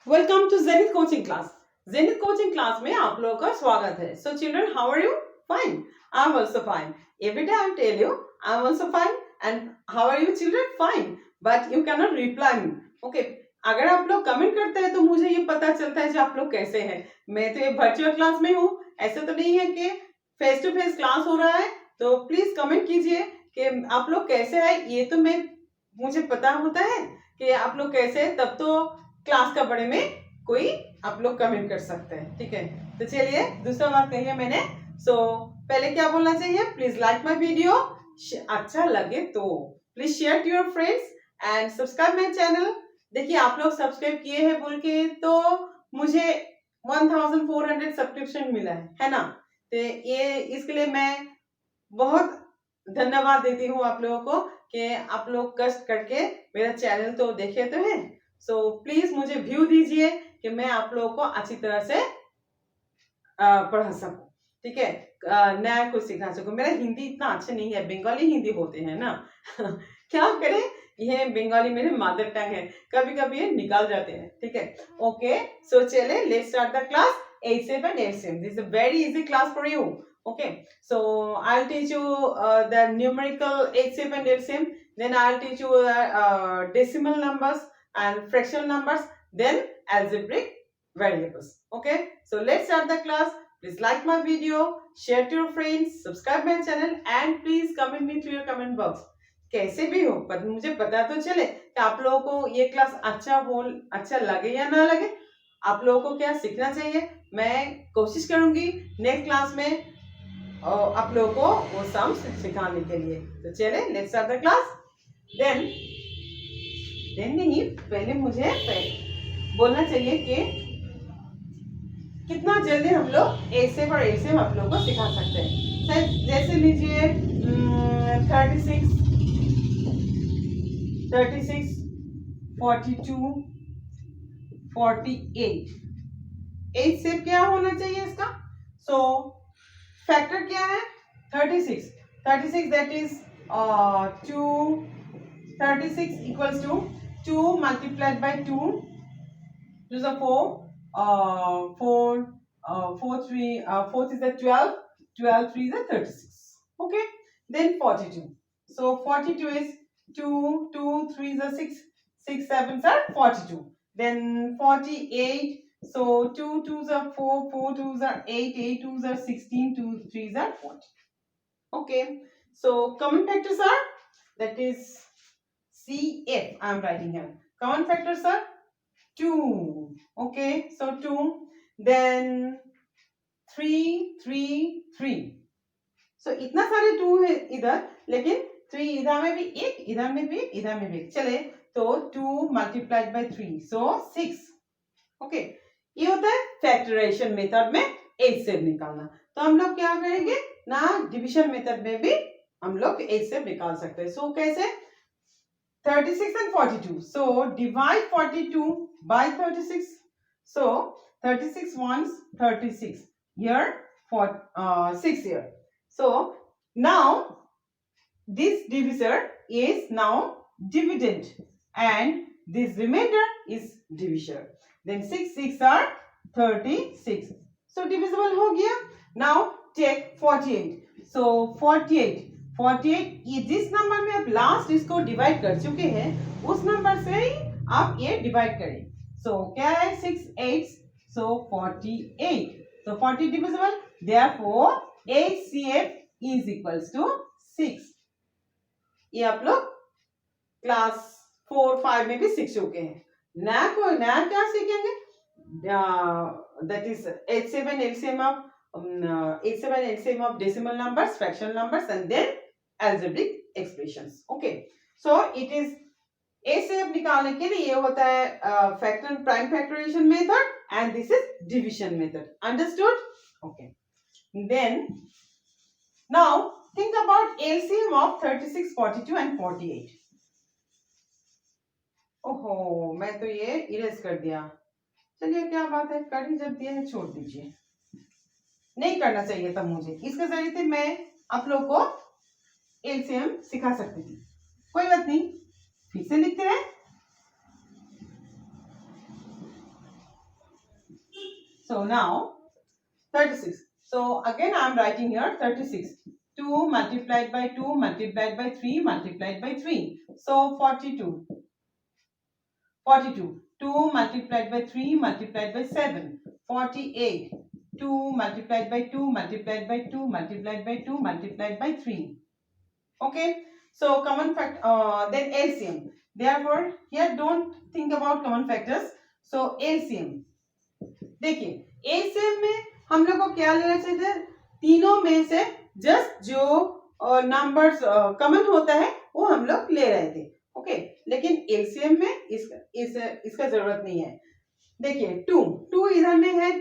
Welcome to Zenith coaching class. Zenith coaching class में आप लोगों का स्वागत है। So children, how are you? Fine. I am also fine. Every day I tell you I am also fine and how are you children? Fine, but you can not reply me. Okay, अगर आप लोग comment करते हैं तो मुझे ये पता चलता है कि आप लोग कैसे हैं। मैं तो ये वर्चुअल क्लास में हूँ, ऐसे तो नहीं है कि फेस टू फेस क्लास हो रहा है। तो प्लीज कमेंट कीजिए कि आप लोग कैसे हैं। ये तो मुझे पता होता है कि आप लोग कैसे हैं, तब तो क्लास का बारे में कोई आप लोग कमेंट कर सकते हैं। ठीक है, तो चलिए दूसरा बात कही है मैंने। पहले क्या बोलना चाहिए? प्लीज लाइक माय वीडियो, अच्छा लगे तो please share to your friends and subscribe my channel. देखिए, आप लोग सब्सक्राइब किए हैं बोल के तो मुझे 1400 सब्सक्रिप्शन मिला है ना। तो ये इसके लिए मैं बहुत धन्यवाद देती हूँ आप लोगों को कि आप लोग कष्ट करके मेरा चैनल तो देखे तो है। प्लीज मुझे व्यू दीजिए कि मैं आप लोगों को अच्छी तरह से पढ़ा सकूं। ठीक है, नया कुछ सिखा सकूं। मेरा हिंदी इतना अच्छा नहीं है, बंगाली हिंदी होते हैं ना क्या करें, ये बंगाली मेरे मदर टंग है, कभी कभी ये निकाल जाते हैं। ठीक है, ओके। सो चले, let's start the class 8-7 and 8-7. This is a very easy class for you. Okay, so I'll teach you the numerical 8-7 and 8-7. Then I'll teach you decimal numbers and fractional numbers, then algebraic variables. Okay, so let's start the class. Please like my video, share to your friends, subscribe my channel and please comment me through your comment box. कैसे भी हो पर मुझे पता तो चले कि आप लोगों को ये क्लास अच्छा लगे या ना लगे, आप लोगों को क्या सीखना चाहिए। मैं कोशिश करूंगी नेक्स्ट क्लास में आप लोगों को वो सम्स सिखाने के लिए। तो चले, let's start the class. Then नहीं, पहले मुझे बोलना चाहिए कि कितना जल्दी हम लोग एसेम और एसेम आप लोगों को सिखा सकते हैं। जैसे लीजिए 36, 42, 48। 8 से क्या होना चाहिए इसका? फैक्टर क्या है? 36 that is 2। 36 equals to 2 multiplied by 2 is a 4, 4, 4 3, 4 is a 12, 12 3 is a 36. Okay, then 42. So 42 is 2, 2 3 is a 6, 6 7 are 42. Then 48. So 2 2s are 4, 4 2s are 8, 8 2s are 16, 2 3s are 40. Okay, so common factors are, that is CF I am writing here. Common factors are 2. Okay, so 2, then 3 3 3. So इतना सारे 2 है इधर, लेकिन 3 इधर में भी एक, इधर में भी, इधर में भी। चले, तो 2 multiplied by 3 so 6. ओके, ये होता है फैक्टराइजेशन मेथड में 8 से निकालना। तो हम लोग क्या करेंगे ना, डिवीजन मेथड में भी हम लोग 8 से निकाल सकते हैं। सो कैसे? 36 and 42. So divide 42 by 36. So 36 ones 36. Here for 6 here. So now this divisor is now dividend and this remainder is divisor. Then 6 6 are 36. So divisible हो गया. Now take 48. So 48 ये जिस नंबर में आप लास्ट इसको डिवाइड कर चुके हैं उस नंबर से ही आप ये डिवाइड करें। सो क्या है? 6 8, so 48. So 40 divisible, therefore HCF is equals to 6. ये आप लोग क्लास 4 5 में भी सीख चुके हैं। नया क्या सीखेंगे? That is 8-7 LCM of 8-7 LCM of decimal numbers, fractional numbers, and then algebraic expressions. Okay, so it is ACF निकालने के लिए ये होता है factor prime factorization method and this is division method. Understood? Okay. Then now think about LCM of 36, 42 and 48. ओहो, मैं तो ये इरेज कर दिया। चलिए, क्या बात है, कर ही जब दिया है छोड़ दीजिए। नहीं करना चाहिए था मुझे, इसके जरिए से मैं आप लोग को एलसीएम सिखा सकती थी। कोई बात नहीं, फिर से लिखते हैं। So now 36. So again I am writing here 36. 2 multiplied by 2 multiplied by 3 multiplied by 3. So 42. 42. 2 multiplied by 3 multiplied by 7. 48. 2 multiplied by 2 multiplied by 2 multiplied by 2 multiplied by 3. Okay. So common fact, then LCM. Therefore here don't think about common factors. So LCM. देखिए LCM में हम लोग को क्या लेना चाहिए था, तीनों में से जस्ट जो नंबर्स कॉमन होता है वो हम लोग ले रहे थे. ओके, लेकिन एलसीएम में इसका जरूरत नहीं है. देखिए 2 इधर में है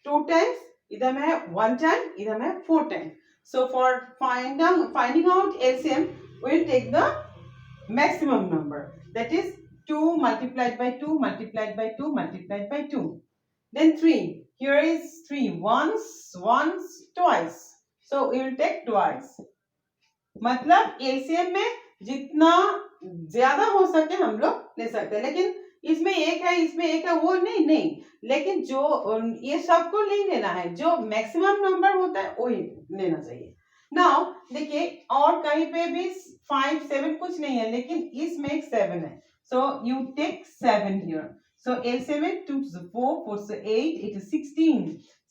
2 टाइम्स, इधर में है 1 टाइम, इधर में है 4 time. So for finding out LCM we will take the maximum number, that is 2 multiplied by 2 multiplied by 2 multiplied by 2. Then 3, here is 3 once twice, so we will take twice. मतलब LCM में जितना ज्यादा हो सके हम लोग ले सकते हैं, लेकिन इसमें एक है इसमें एक है वो नहीं, लेकिन जो ये सबको नहीं लेना है, जो मैक्सिमम नंबर होता है वही लेना चाहिए. नाउ देखिए और कहीं पे भी 5 7 कुछ नहीं है, लेकिन इसमें एक 7 है, so you take 7 here. So L7 2 to the 4 4 to the 8 it is 16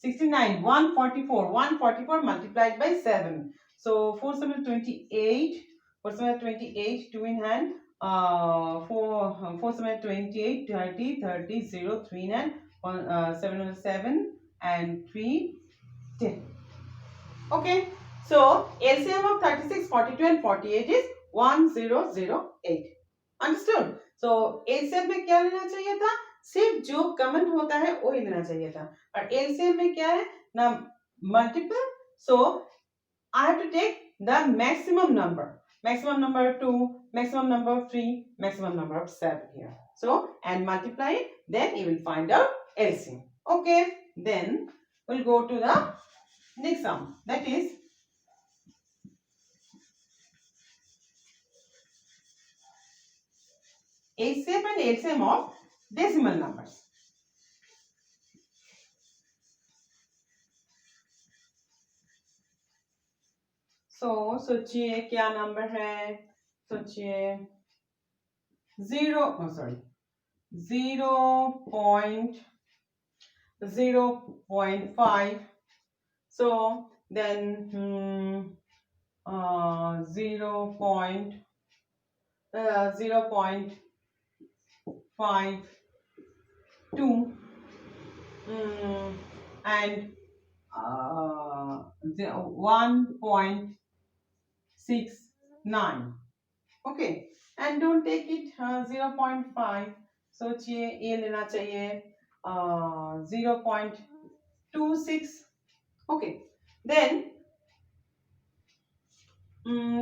69 144 multiplied by 7. So 4 7 28 4 7 28 2 in hand 4 7 28 30 0 3 in hand 7 7 and 3 10. Okay, so LCM of 36 42 and 48 is 1008. Understood? So LCM में क्या लेना चाहिए था, सिर्फ जो कॉमन होता है वही लेना चाहिए था. और LCM में क्या है ना, multiple. So I have to take the maximum number 2, maximum number of 3, maximum number of 7 here. So and multiply it, then you will find out LCM. Okay, then we'll go to the next sum, that is HCF and LCM of decimal numbers. So सोचिए क्या number है, सोचिए 0.5. So then 0.52 and 1.69. Okay, and don't take it 0.5. सोचिए ये लेना चाहिए 0.26. Okay, then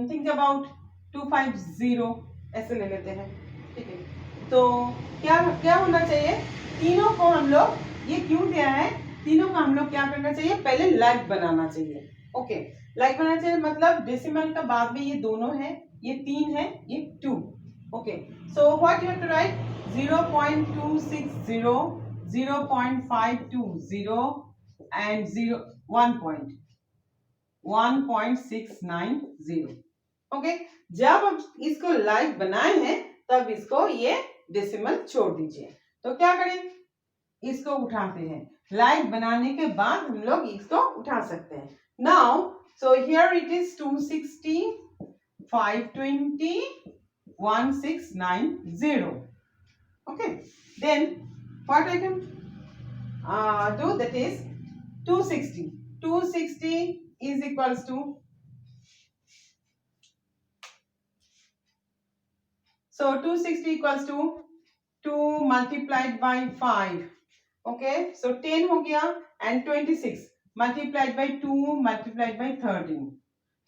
think about 250 ऐसे ले लेते हैं. ठीक है, तो क्या होना चाहिए, तीनों को हम लोग, ये क्यों दिया है, तीनों को हम लोग क्या करना चाहिए, पहले लाइक बनाना चाहिए. ओके, लाइक बनाना चाहिए मतलब डेसिमल का बाद में ये दोनों है, ये 3 है, ये 2. Okay, so what you have to write 0.260 0.520 and 1.690. Okay, जब आप इसको लाइक बनाए हैं तब इसको ये डेसिमल छोड़ दीजिए. तो क्या करें, इसको उठाते हैं, लाइक बनाने के बाद हम लोग इसको उठा सकते हैं. Now so here it is 260 520 1690. Okay, then what I can do, that is 260 is equals to, so 260 equals to 2 multiplied by 5. Okay, so 10 हो गया, and 26 multiplied by 2 multiplied by 13.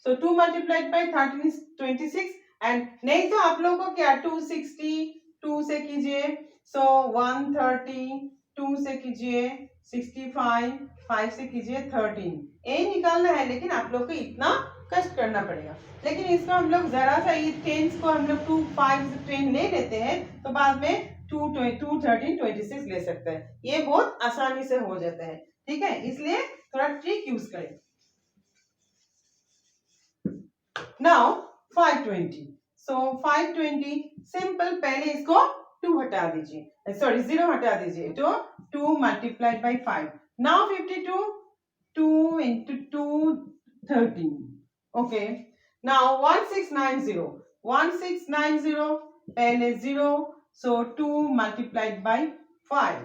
So 2 multiplied by 13 is 26. and नहीं तो आप लोगों को क्या 260 2 से कीजिए, so 130 2 से कीजिए 65 5 से कीजिए 13. ये निकालना है, लेकिन आप लोग को इतना कष्ट करना पड़ेगा. लेकिन इसको हम लोग जरा सा ये टेंस को हम लोग 2 5 10 ले लेते हैं, तो बाद में 13, 26 ले सकते हैं। ये बहुत आसानी से हो जाता है, ठीक है, इसलिए थोड़ा ट्रिक यूज करें। नाउ 520, सो 520 सिंपल, पहले इसको 2 हटा दीजिए, सॉरी 0 हटा दीजिए, तो 2 multiplied by 5। Now 52, 2 into 2, 13. Okay. Now 1690, 1690, पहले 0, so 2 multiplied by 5.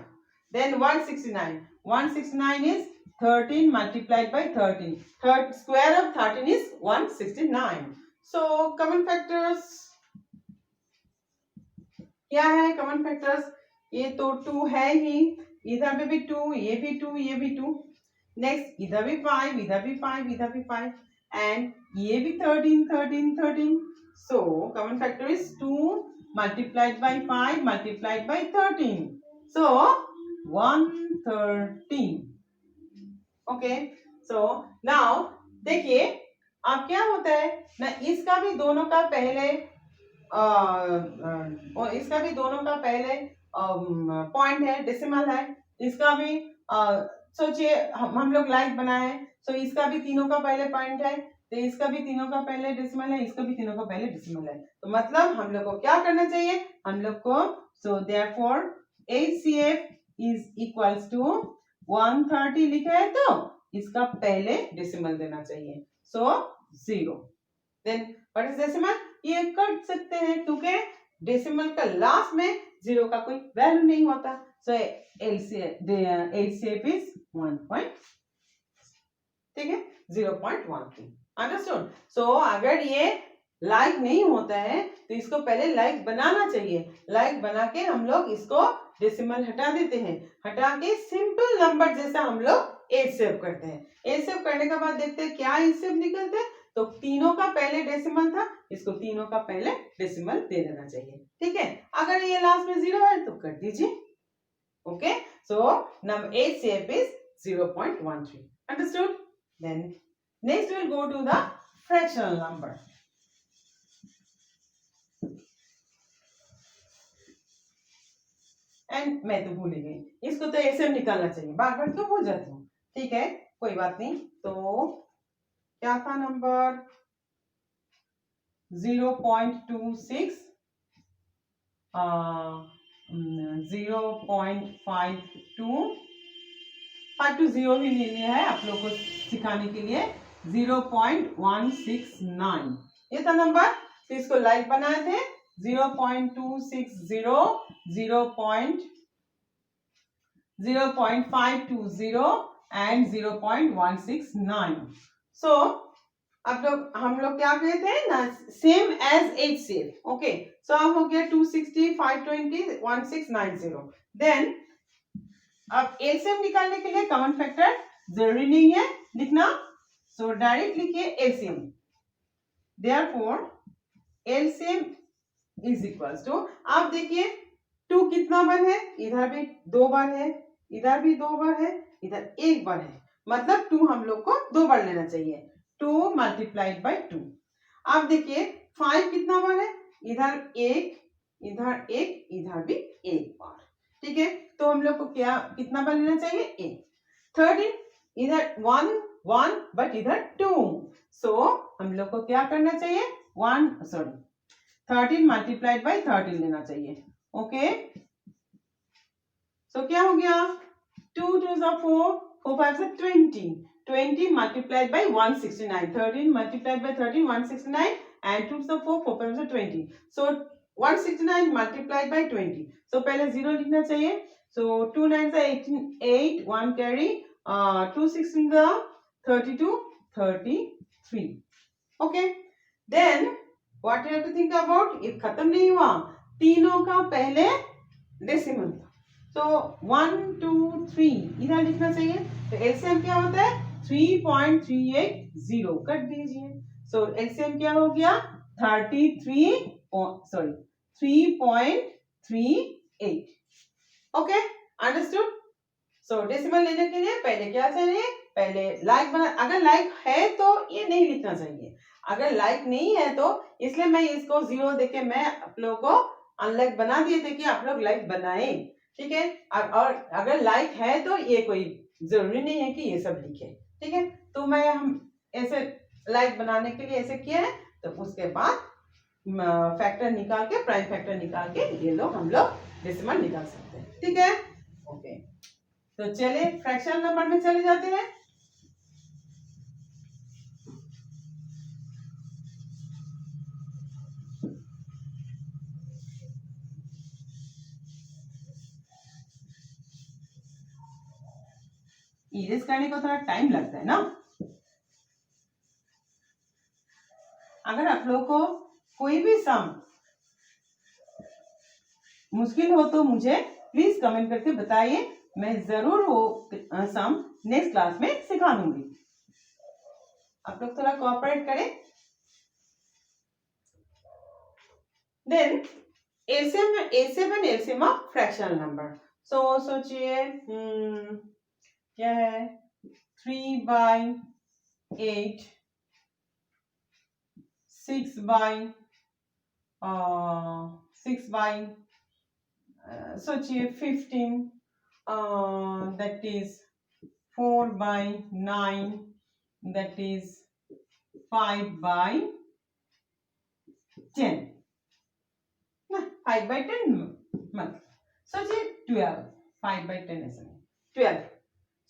Then 169, 169 is 13 multiplied by 13. Third square of 13 is 169. So common factors क्या है? कॉमन फैक्टर्स ये तो 2 है ही, इधर पे भी 2, ये भी 2, ये भी 2, नेक्स्ट इधर भी 5, इधर भी 5, इधर भी 5, एंड ये भी 13, 13, 13। So common factor is 2 multiplied by 5 multiplied by 13, so 113। Okay, so now देखिए अब क्या होता है ना, इसका भी दोनों का पहले और इसका भी दोनों का पहले पॉइंट है, डेसिमल है, इसका भी सोचिए हम लोग लाइक बनाए, सो इसका भी तीनों का पहले पॉइंट है, तो इसका भी तीनों का पहले डेसिमल है, इसका भी तीनों का पहले डेसिमल है, तो मतलब हम लोग को क्या करना चाहिए, हम लोग को so therefore HCF is equals to 130 लिखा है तो इसका पहले डेसिमल देना चाहिए, so 0। Then what is decimal, ये कट सकते हैं क्योंकि डेसिमल का लास्ट में 0 का कोई वैल्यू नहीं होता, सो HCF इज 1. ठीक है, 0.13। अंडरस्टूड। सो अगर ये लाइक नहीं होता है तो इसको पहले लाइक बनाना चाहिए, लाइक बना के हम लोग इसको डेसिमल हटा देते हैं, हटा के सिंपल नंबर जैसा हम लोग HCF करते हैं, HCF करने के बाद देखते हैं क्या HCF निकलते हैं, तो तीनों का पहले डेसिमल था, इसको तीनों का पहले डेसिमल दे देना चाहिए, ठीक है, अगर ये लास्ट में 0 है तो कर दीजिए। Okay, so number HCF is 0.13। Understood. Then next will go to the fractional number. And मैं तो भूल ही गई, इसको तो HCF निकालना चाहिए, बार बार क्यों भूल जाती हूँ, ठीक है कोई बात नहीं। तो क्या था नंबर 0.26, 0.52, 0 भी ले लिया है आप लोग को सिखाने के लिए, 0.169 ये था नंबर, तो इसको लाइक बनाए थे 0.260, 0.520 एंड 0.169। सो अब लोग हम लोग क्या कहते हैं ना, सेम एज HCF। ओके, सो अब हो गया 260, 520, 1690। देन अब LCM निकालने के लिए कॉमन फैक्टर जरूरी नहीं है लिखना, सो डायरेक्ट लिखिए LCM। Therefore LCM is equals to, आप देखिए 2 कितना बार है, इधर भी 2 बार है, इधर भी 2 बार है, इधर 1 बार है, मतलब 2 हम लोग को 2 बार लेना चाहिए, 2 मल्टीप्लाइड बाई 2। आप देखिए 5 कितना बार है, इधर 1, इधर 1, इधर भी 1 बार, ठीक है, तो हम लोग को क्या कितना बार लेना चाहिए, 1। 13 इधर 1 1 बट इधर 2, सो हम लोग को क्या करना चाहिए 13 मल्टीप्लाइड बाई 13 लेना चाहिए। ओके, सो क्या हो गया 2 2 4, 4 5 से 20 multiplied by 169, 13 multiplied by 13, 169, and 2 4, 4 5 से 20, so 169 multiplied by 20, so पहले 0 लिखना चाहिए, so 2 9 से 18, 8, 1 carry, 2 6 in the 32, 33। okay, then what you have to think about, ये खत्म नहीं हुआ, तीनों का पहले डेसिमल था, तो 1 2 3 इधर लिखना चाहिए, तो LCM क्या होता है 3.380, कट दीजिए, सो LCM क्या हो गया 3.38। Okay, understood. सो डेसिमल लेने के लिए पहले क्या चाहिए, पहले लाइक बना, अगर लाइक है तो ये नहीं लिखना चाहिए, अगर लाइक नहीं है तो इसलिए मैं इसको 0 देके मैं आप लोगों को अनलाइक बना दिए थे कि आप लोग लाइक बनाए, ठीक है। और अगर लाइक है तो ये कोई जरूरी नहीं है कि ये सब लिखे, ठीक है। तो मैं हम ऐसे लाइक बनाने के लिए ऐसे किया है, तो उसके बाद फैक्टर निकाल के, प्राइम फैक्टर निकाल के ये लोग हम लोग डेसिमल निकाल सकते हैं, ठीक है। ओके, तो चलिए फ्रैक्शन नंबर में चले जाते हैं। इरेज करने को थोड़ा टाइम लगता है ना। अगर आप लोगों को कोई भी सम मुश्किल हो तो मुझे प्लीज कमेंट करके बताइए, मैं जरूर वो सम नेक्स्ट क्लास में सिखा दूंगी। आप लोग थोड़ा कोऑपरेट करें। Then LCM and LCM of fractional number. So सोचिए क्या है, 3/8, 6/6 सोचिए 15, that is 4/9, that is 5/10 ना, 5/10 मत सोचिए 12, 5/10 ऐसा नहीं, 12।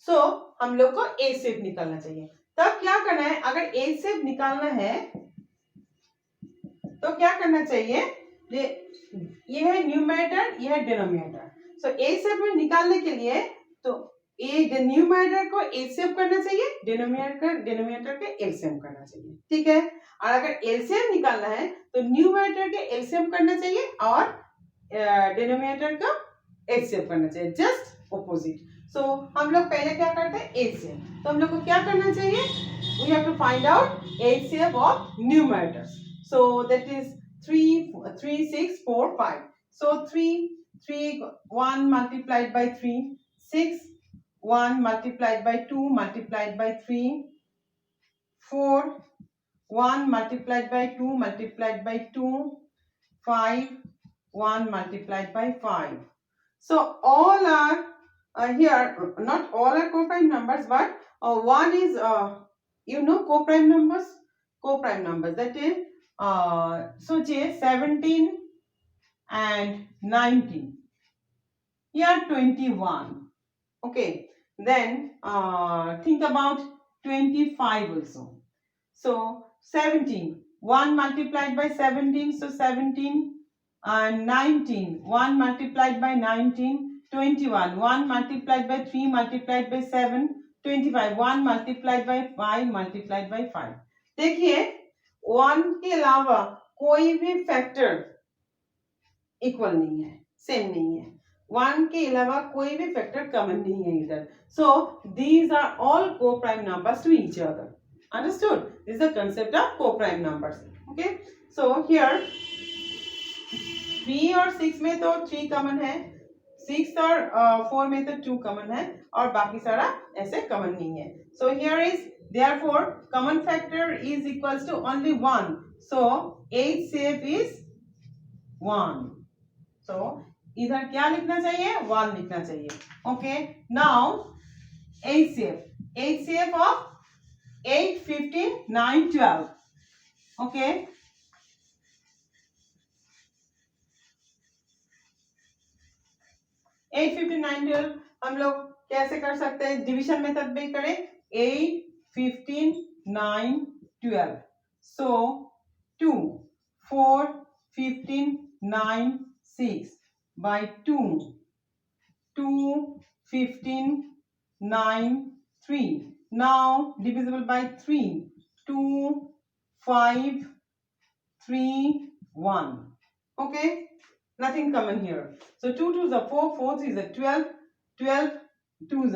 सो हम लोग को ए शेप निकालना चाहिए। तब क्या करना है, अगर ए शेप निकालना है तो क्या करना चाहिए, ये है न्यूमरेटर, ये है डिनोमिनेटर। सो ए शेप में निकालने के लिए तो ए न्यूमरेटर को ए शेप करना चाहिए, डिनोमिनेटर के एलसीएम करना चाहिए, ठीक है। और अगर एलसीएम निकालना है तो न्यूमरेटर के एलसीएम करना चाहिए और डिनोमिनेटर का एलसीएम करना चाहिए, जस्ट ऑपोजिट। सो हम लोग पहले क्या करते हैं, एलसीएम। तो हम लोग को क्या करना चाहिए, we have to find out LCM of numerators. So that is 3 6 4 5। So 1 multiplied by 3, 6, 1 multiplied by 2 multiplied by 3, 4, 1 multiplied by 2 multiplied by 2, 5, 1 multiplied by 5. So all are here, not all are co-prime numbers, but one is co-prime numbers, that is so 17 and 19, here 21. Okay, then think about 25 also. So 17, 1 multiplied by 17, so 17, and 19, 1 multiplied by 19, 21, 1 multiplied by 3 multiplied by 7, 25, 1 multiplied by 5 multiplied by 5. देखिए 1 के अलावा कोई भी factor equal नहीं है, same नहीं है। 1 के अलावा कोई भी फैक्टर कॉमन नहीं है इधर। So these are all coprime numbers to each other. Understood? This is the concept of co-prime numbers. Okay? So here 3 और 6 में तो 3 कॉमन है, 6 और 4 में तो 2 कॉमन है, और बाकी सारा ऐसे कॉमन नहीं है। So here is therefore common factor is equals to only 1. So HCF is 1. So इधर क्या लिखना चाहिए, 1 लिखना चाहिए। Okay? Now HCF of 8, 15, 9, 12. Okay? 8, 15, 9, 12 हम लोग कैसे कर सकते हैं, डिवीजन मेथड में करें। 8, 15, 9, 12. So 2, 4, 15, 9, 6 by 2, 2, 15, 9, 3. Now divisible by 3, 2, 5, 3, 1. Okay, nothing common here. So 2 2s are 4, 4 3s are 12, 12 2s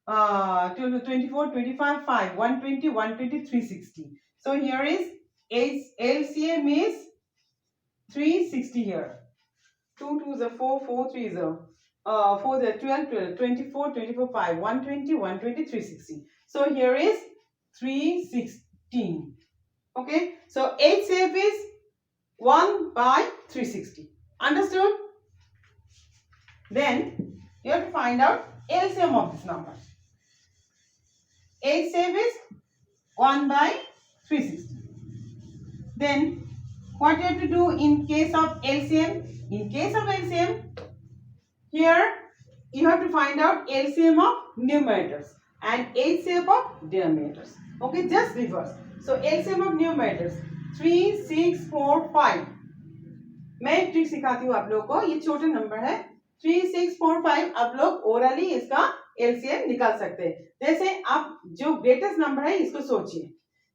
are 24, 25, 5, 120, 120, 360. So here is LCM is 360 here. 2 2s are 4, 4 3s are 4 are 12, 12, 24, 24, 5, 120, 120, 360. So here is 316. Okay, so HCF is 1 by 360. Understood? Then you have to find out LCM of this number. LCM is 1 by 360. Then what you have to do in case of LCM? In case of LCM, here you have to find out LCM of numerators and LCM of denominators. Okay, just reverse. So LCM of numerators 3, 6, 4, 5. मैं एक trick सिखाती हूँ आप लोगों को. ये छोटे number है 3, 6, 4, 5. आप लोग ओरली इसका एलसीएम निकाल सकते हैं. जैसे आप जो ग्रेटेस्ट नंबर है इसको सोचिए.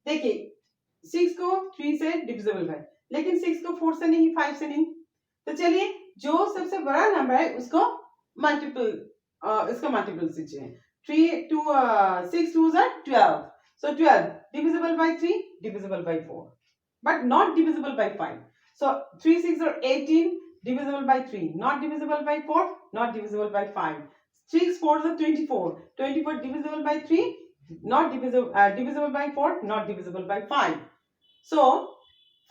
देखिए 6 को 3 से डिविजिबल है, लेकिन 6 को 4 से नहीं, 5 से नहीं. तो चलिए जो सबसे बड़ा नंबर है उसको मल्टीपल इसका मल्टीपल कीजिए. 3 2 6 2s are 12. So 12 divisible by 3, divisible by 4, but not divisible by 5. So 3 6 are 18, divisible by 3, not divisible by 4, not divisible by 5. 6 4s are 24, 24 divisible by 3, not divisible by 4, not divisible by 5. So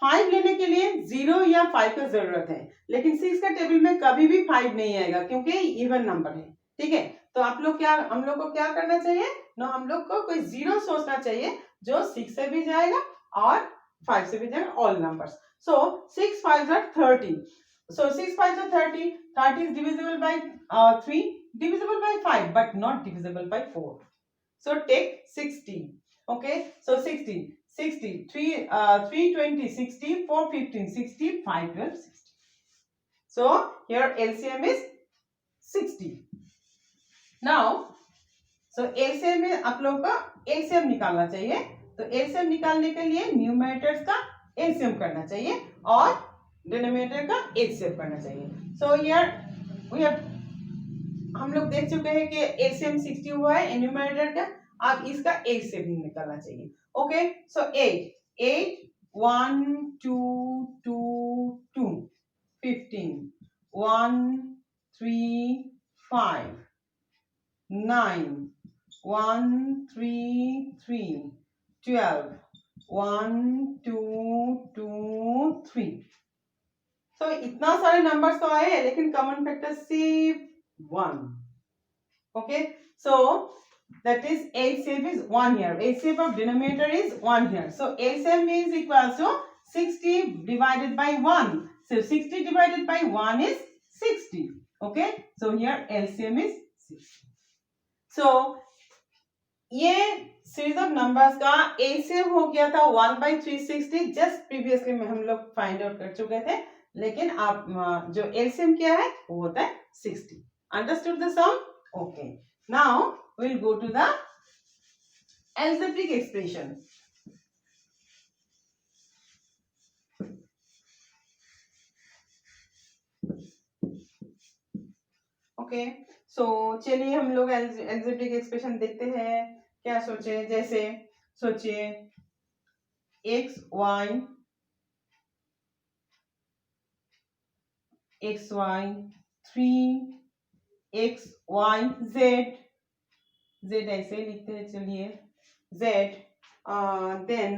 5 लेने के लिए 0 या 5 का जरूरत है, लेकिन 6 का table में कभी भी 5 नहीं आएगा क्योंकि इवन नंबर है. ठीक है, तो आप लोग क्या, हम लोग को क्या करना चाहिए ना, हम लोग को कोई 0 सोचना चाहिए जो 6 से भी जाएगा और 5 से भी जाएगा, all numbers. So 6 5s are 30. So 6 5s are 30. 30 is divisible by 3, divisible by 5, but not divisible by 4. So take 60. Okay, so 60, 60, 3 20, 60, 4 15, 60, 5 12, 60. So here LCM is 60. Now, so LCM में आप लोग का LCM निकालना चाहिए. तो LCM निकालने के लिए न्यूमरेटर्स का LCM करना चाहिए और डिनोमिनेटर का HCF करना चाहिए. So here we have, हम लोग देख चुके हैं कि LCM 60 हुआ है न्यूमरेटर का. अब इसका HCF निकालना चाहिए. ओके, सो 8 1 2 2 2 15 1 3 5 9 1 3 3 12 1 2 2 3. So इतना सारे नंबर्स तो आए हैं, लेकिन कॉमन फैक्टर सिर्फ 1. Okay, so that is LCM is 1 here. LCM of denominator is 1 here. So LCM is equals to 60 divided by 1. So 60 divided by 1 is 60. Okay, so here LCM is 60. So ये series of numbers का LCM हो गया था 1 by 360. Just previously में हम लोग find out कर चुके थे, लेकिन आप जो LCM क्या है वो होता है 60. Understood the sum? Okay, now we'll go to the algebraic expression. Okay, so चलिए हम लोग algebraic expression देखते हैं. क्या सोचे, जैसे सोचिए x y 3 x y z. Z ऐसे लिखते हैं, चलिए Z, then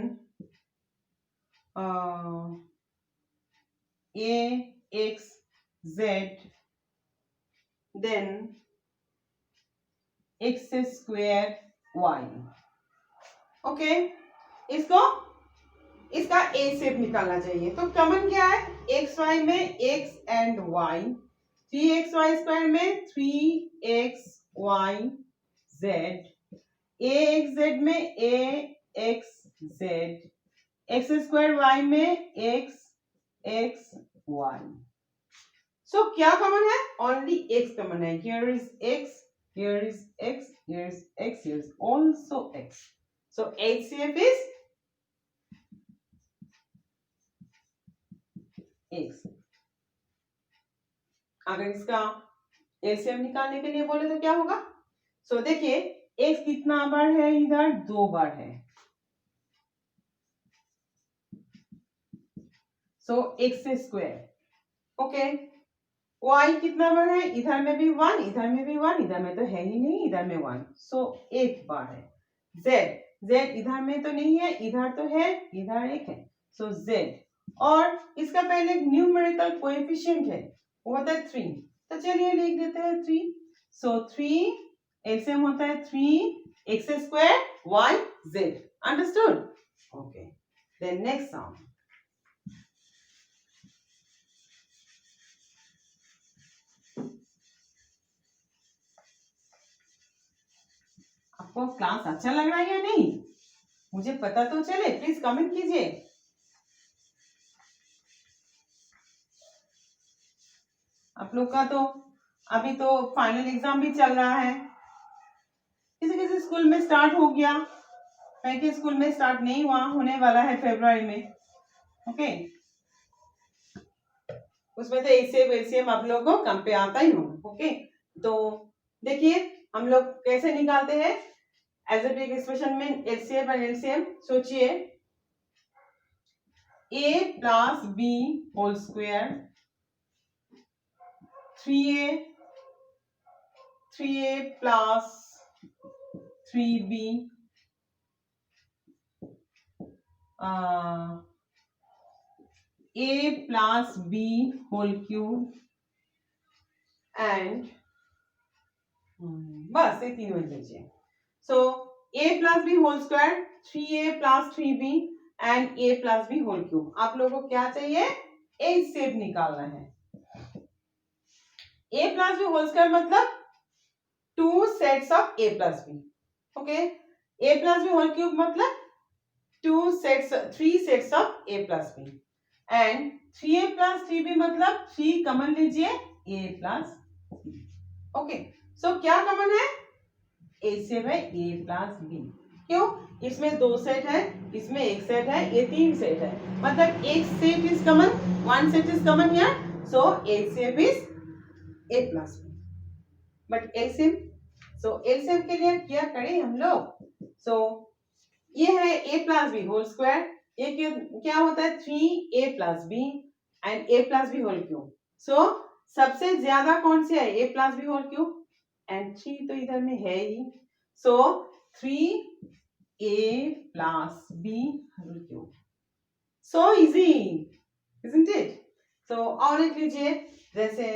A x Z, then x square y. Okay, इसका A शेप निकालना चाहिए. तो कॉमन क्या है, एक्स वाई में x and y, 3xy square में 3xy z, axz में axz, x स्क्वायर y में xxy. सो क्या कॉमन है, ओनली x कॉमन है. Here is x, here is x, here is x, here is also x. So HCF is x. अगर इसका LCM निकालने के लिए बोले तो क्या होगा. सो देखिए x कितना बार है, इधर 2 बार है. सो x स्क्वायर. ओके, y कितना बार है, इधर में भी 1, इधर में भी 1, इधर में तो है ही नहीं, इधर में 1. सो 8 बार है. z इधर में तो नहीं है, इधर तो है, इधर 1 है. सो z और इसका पहले एक न्यूमेरिकल कोएफिशिएंट है, वो होता है 3। तो चलिए लिख देते हैं 3। सो 3 एलसीएम होता है 3x² y z। Understood? Okay, then next sum. आपको क्लास अच्छा लग रहा है या नहीं, मुझे पता तो चले, प्लीज कमेंट कीजिए। आप लोग का तो अभी तो फाइनल एग्जाम भी चल रहा है, किसी किसी स्कूल में स्टार्ट हो गया, कहीं के स्कूल में स्टार्ट नहीं हुआ, होने वाला है फरवरी में। ओके, उसमें तो एलसीएम आप लोगों को कम पे आता ही हो। ओके, तो देखिए हम लोग कैसे निकालते हैं एल्जेब्रिक एक्सप्रेशन में एलसीएम और एलसीएम। सोचिए a plus B whole square 3a plus 3b a plus b whole cube and बस ये तीन बन लीजिए। सो a plus B whole square 3a plus 3b and a plus B whole cube. आप लोगों को क्या चाहिए, ए शेप निकालना है। a plus B whole square मतलब 2 sets of a plus B. Okay, a plus B whole cube मतलब 3 sets of a plus B and 3a plus 3b मतलब 3 कॉमन लीजिए a plus b। Okay, so क्या common है, a से है a plus b। क्यों, इसमें 2 set है, इसमें 1 सेट है, ये 3 सेट है, मतलब एक set is common, 1 set is common here, so a set is a plus b। But LCM, so LCM के लिए क्या करें हम लोग, सो ये है a plus B whole square, ये क्या होता है 3a plus B and a plus B whole cube. So सबसे ज्यादा कौन से है, a plus B whole cube and 3 तो इधर में है ही, so 3a plus b whole cube. So easy, isn't it? So और लिख लीजिए जैसे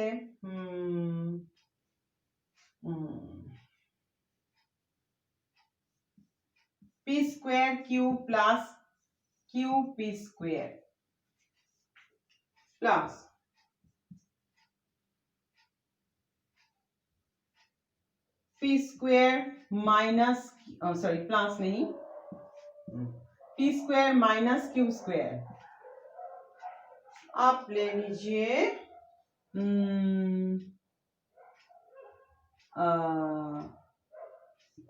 p square q plus q p square plus p square minus, sorry plus नहीं, p square minus q square. आप ले लीजिए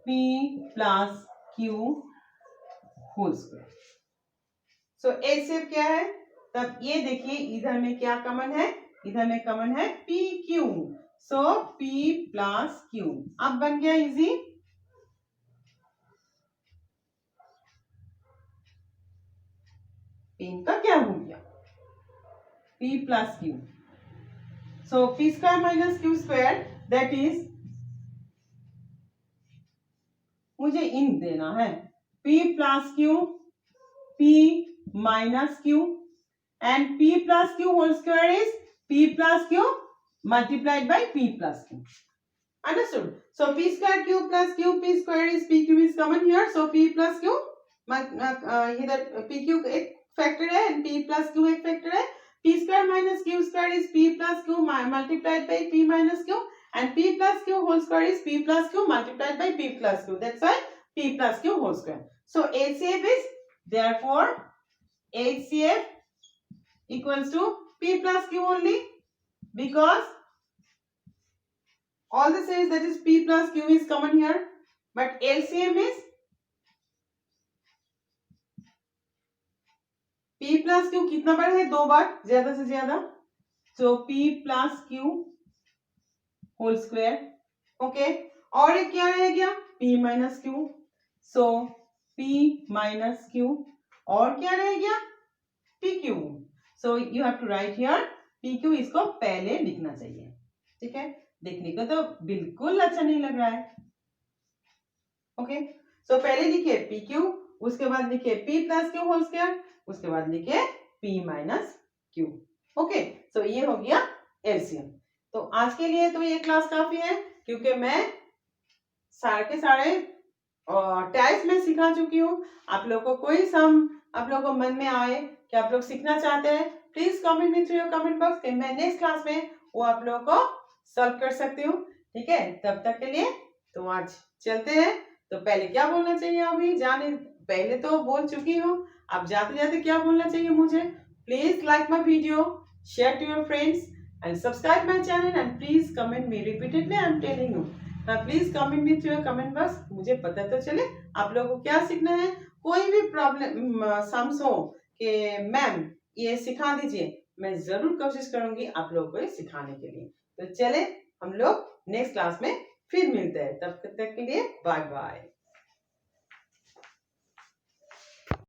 p plus q whole square. So a shape क्या है, तब ये देखिए इधर में क्या कॉमन है, इधर में कॉमन है P Q, so p plus Q. अब बन गया इजी। इनका क्या हो गया, p plus Q, so p square minus Q square, that is, मुझे इन देना है p plus Q, p minus Q and p plus Q whole square is p plus Q multiplied by p plus q. Understood? So p square q plus q, p square is p q is common here, so p plus q, इधर p q एक factor है and p plus q एक factor है, p square minus q square is p plus q multiplied by p minus q and p plus q whole square is p plus q multiplied by p plus q, that's why p plus q whole square. So HCF is, therefore HCF equals to p plus q only, because all the series that is p plus q is common here, but LCM is p plus q कितना बार है, 2 बार, ज्यादा से ज्यादा, so p plus q whole square। Okay, और एक क्या रह गया, p minus q, so p minus q, और क्या रह गया, pq, so you have to write here pq, इसको पहले लिखना चाहिए, ठीक है, देखने को तो बिल्कुल अच्छा नहीं लग रहा है। ओके, सो पहले लिखिए पी क्यू, उसके बाद लिखिए p plus Q whole square, उसके बाद लिखिए P minus Q। Okay, so ये हो गया एलसीएम। तो आज के लिए तो ये क्लास काफी है, क्योंकि मैं सारे के सारे टाइप्स में सिखा चुकी हूँ। आप लोगों को कोई सम आप लोगों को मन में आए कि आप लोग सीखना चाहते हैं, please comment me through your comment box कि मैं नेक्स्ट क्लास में वो आप लोगों को सॉल्व कर सकती हूँ। ठीक है, तब तक के लिए तो आज चलते हैं। तो पहले क्या बोलना चाहिए, अभी जाने पहले तो बोल चुकी हूँ, अब जाते जाते क्या बोलना चाहिए मुझे, please like my video, share to your friends and subscribe my channel and please comment me repeatedly, I'm telling you. Please comment me through your comment box, मुझे पता तो चले आप लोगों को क्या सीखना है। कोई भी प्रॉब्लम सम्स हो कि मैम ये सिखा दीजिए, मैं जरूर कोशिश करूंगी आप लोगों को ये सिखाने के लिए। तो चले हम लोग नेक्स्ट क्लास में फिर मिलते हैं, तब तक के लिए बाय बाय।